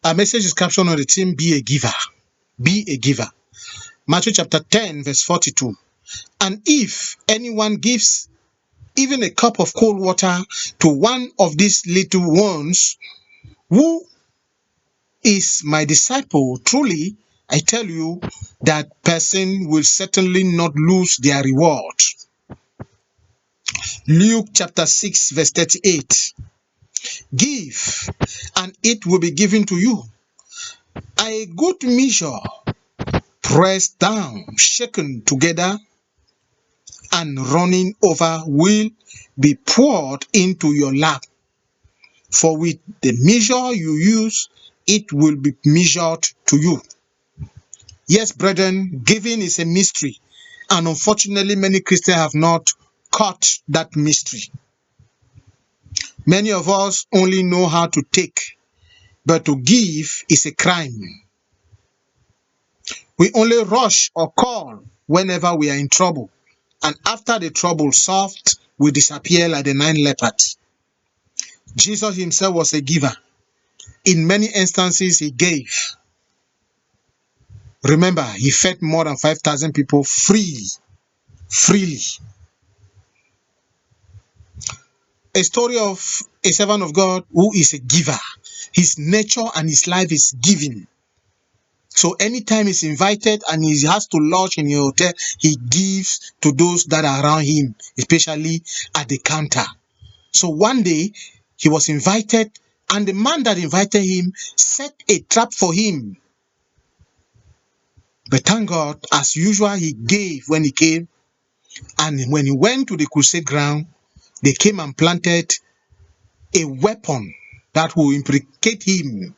Our message is captioned on the theme, Be a Giver. Be a giver. Matthew chapter 10, verse 42. And if anyone gives even a cup of cold water to one of these little ones, who is my disciple, truly, I tell you, that person will certainly not lose their reward. Luke chapter 6, verse 38. Give, and it will be given to you. A good measure, pressed down, shaken together, and running over, will be poured into your lap. For with the measure you use, it will be measured to you. Yes, brethren, giving is a mystery, and unfortunately, many Christians have not caught that mystery. Many of us only know how to take, but to give is a crime. We only rush or call whenever we are in trouble, and after the trouble solved, we disappear like the 9 lepers. Jesus himself was a giver. In many instances, he gave. Remember, he fed more than 5,000 people freely. A story of a servant of God who is a giver. His nature and his life is giving. So anytime he's invited and he has to lodge in a hotel, he gives to those that are around him, especially at the counter. So one day, he was invited, and the man that invited him set a trap for him. But thank God, as usual, he gave when he came. And when he went to the crusade ground, they came and planted a weapon that will implicate him.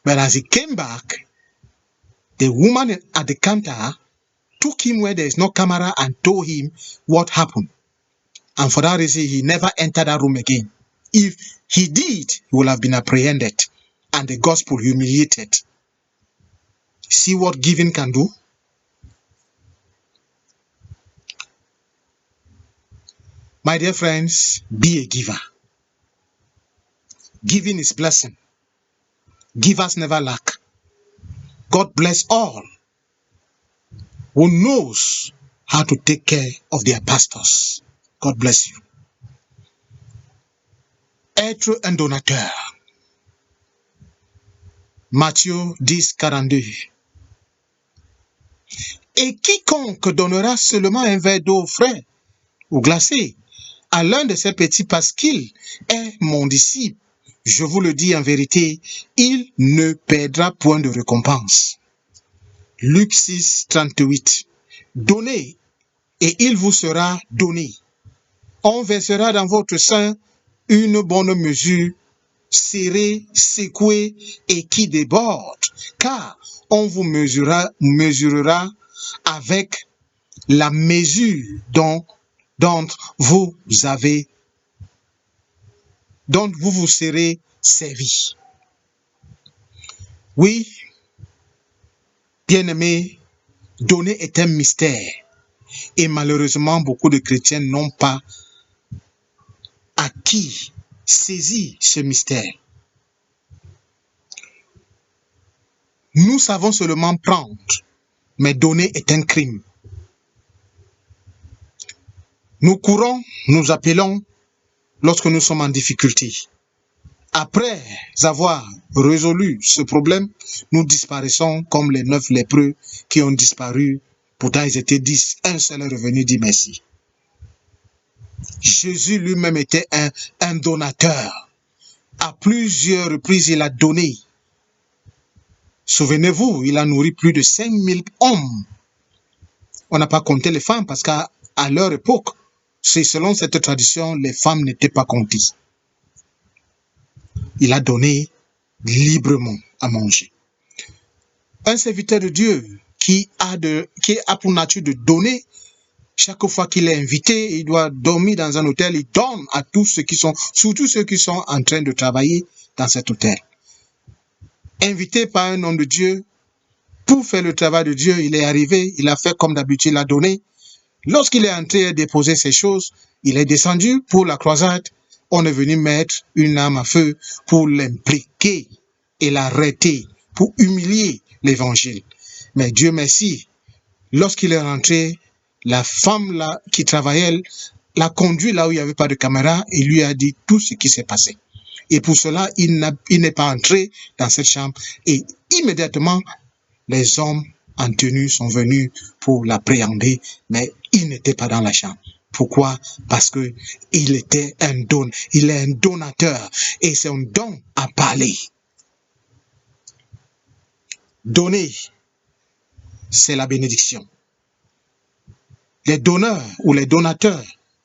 But as he came back, the woman at the counter took him where there is no camera and told him what happened. And for that reason, he never entered that room again. If he did, he would have been apprehended and the gospel humiliated. See what giving can do? My dear friends, be a giver. Giving is blessing. Givers never lack. God bless all who knows how to take care of their pastors. God bless you. Être un donateur. Matthieu 10, 42. Et quiconque donnera seulement un verre d'eau frais ou glacé à l'un de ces petits parce qu'il est mon disciple, je vous le dis en vérité, il ne perdra point de récompense. Luc 6, 38. Donnez et il vous sera donné. On versera dans votre sein une bonne mesure, serrée, secouée et qui déborde, car on vous mesurera avec la mesure dont vous vous serez servi. Oui, bien-aimés, donner est un mystère. Et malheureusement, beaucoup de chrétiens n'ont pas acquis, saisi ce mystère. Nous savons seulement prendre, mais donner est un crime. Nous courons, nous appelons lorsque nous sommes en difficulté. Après avoir résolu ce problème, nous disparaissons comme les 9 lépreux qui ont disparu. Pourtant, ils étaient 10. Un seul est revenu dire merci. Jésus lui-même était un donateur. À plusieurs reprises, il a donné. Souvenez-vous, il a nourri plus de 5000 hommes. On n'a pas compté les femmes parce qu'à leur époque, c'est selon cette tradition, les femmes n'étaient pas comptées. Il a donné librement à manger. Un serviteur de Dieu qui a pour nature de donner, chaque fois qu'il est invité, il doit dormir dans un hôtel, il donne à tous ceux qui sont, surtout ceux qui sont en train de travailler dans cet hôtel. Invité par un homme de Dieu, pour faire le travail de Dieu, il est arrivé, il a fait comme d'habitude, il a donné. Lorsqu'il est entré et déposé ses choses, il est descendu pour la croisade. On est venu mettre une arme à feu pour l'impliquer et l'arrêter pour humilier l'évangile. Mais Dieu merci, lorsqu'il est rentré, la femme là qui travaillait l'a conduit là où il n'y avait pas de caméra et lui a dit tout ce qui s'est passé. Et pour cela, il n'est pas entré dans cette chambre. Et immédiatement, les hommes en tenue sont venus pour l'appréhender, mais il n'était pas dans la chambre. Pourquoi? Parce que il est un donateur et son don a parlé. Donner, c'est la bénédiction. Les donneurs ou les donateurs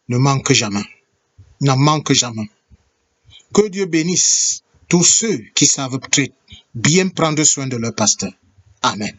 ne manquent jamais. N'en manquent jamais. Que Dieu bénisse tous ceux qui savent bien prendre soin de leur pasteur. Amen.